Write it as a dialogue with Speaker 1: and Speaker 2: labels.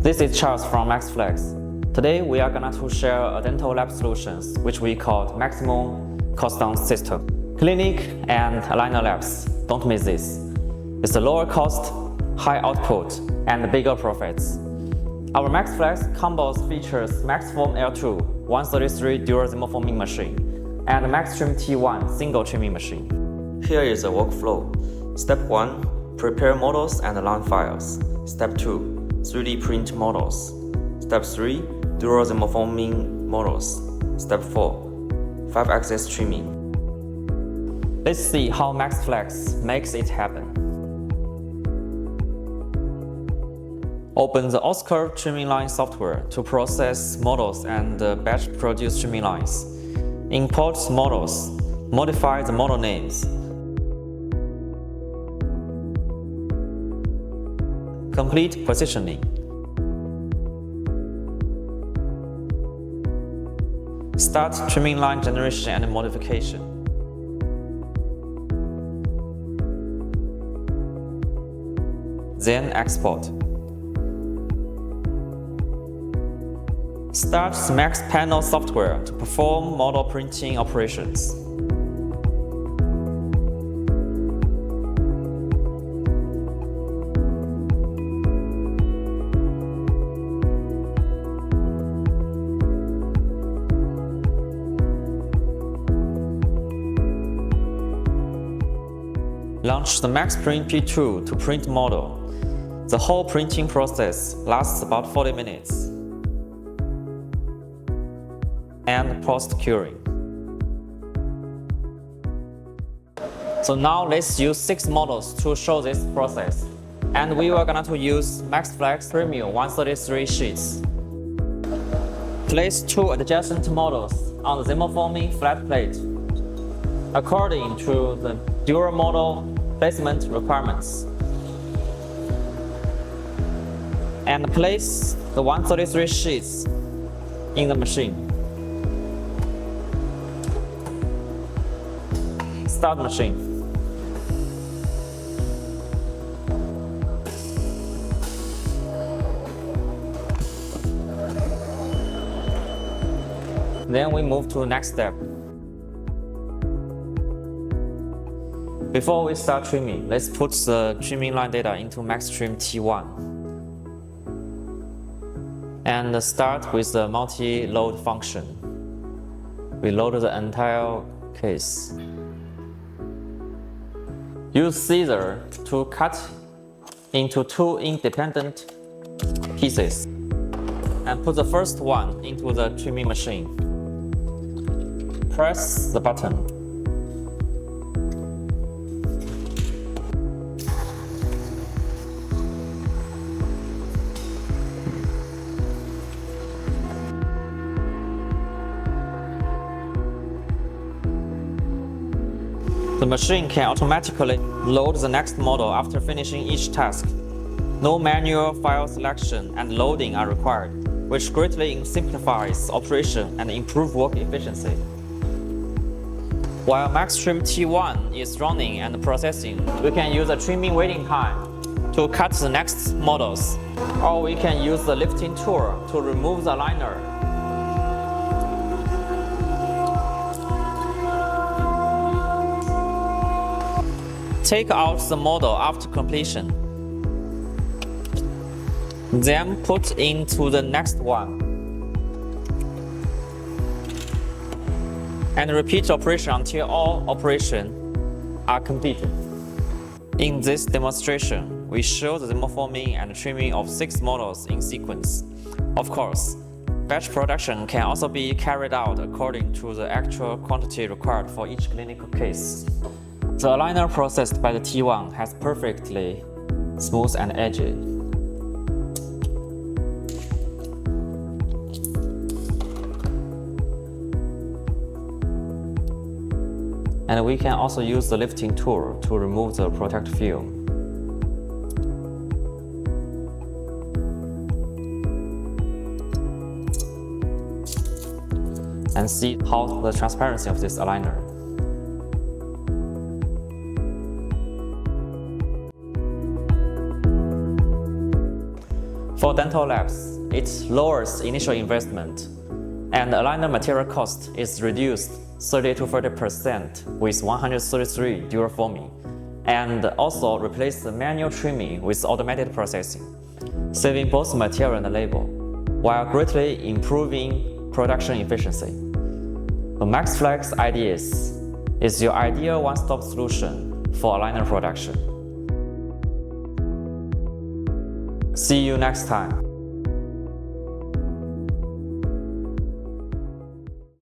Speaker 1: This is Charles from Maxflex. Today we are going to share a dental lab solutions which we call maximum cost down system. Clinic and aligner labs, don't miss this. It's a lower cost, high output, and bigger profits. Our Maxflex combos features MaxForm L2 133 dual Thermoforming machine and MaxTrim T1 single trimming machine. Here is the workflow. Step 1. Prepare models and line files. Step 2. 3D print models. Step 3. Dual Thermoforming models. Step 4. 5-axis trimming. Let's see how Maxflex makes it happen. Open the Oscar trimming line software to process models and batch produce trimming lines. Import models. Modify the model names. Complete positioning. Start trimming line generation and modification. Then export. Start the Max Panel software to perform model printing operations. Launch the MaxPrint P2 to print model. The whole printing process lasts about 40 minutes. And post-curing. So now let's use 6 models to show this process. And we are going to use Maxflex Premium 133 sheets. Place 2 adjacent models on the Thermoforming flat plate according to the dual model placement requirements. And place the 133 sheets in the machine. Start machine. Then we move to the next step. Before we start trimming, let's put the trimming line data into MaxTrim T1. And start with the multi-load function. We load the entire case. Use scissors to cut into 2 independent pieces and put the first one into the trimming machine. Press the button. The machine can automatically load the next model after finishing each task. No manual file selection and loading are required, which greatly simplifies operation and improves work efficiency. While MaxTrim T1 is running and processing, we can use a trimming waiting time to cut the next models, or we can use the lifting tool to remove the aligner. Take out the model after completion. Then put into the next one. And repeat operation until all operations are completed. In this demonstration, we show the thermoforming and trimming of 6 models in sequence. Of course, batch production can also be carried out according to the actual quantity required for each clinical case. The aligner processed by the T1 has perfectly smooth and edgy. And we can also use the lifting tool to remove the protect film. And see how the transparency of this aligner. For dental labs, it lowers initial investment, and aligner material cost is reduced 30 to 40% with 133 dual forming, and also replace the manual trimming with automated processing, saving both material and labor, while greatly improving production efficiency. The MaxFlex IDS is your ideal one-stop solution for aligner production. See you next time.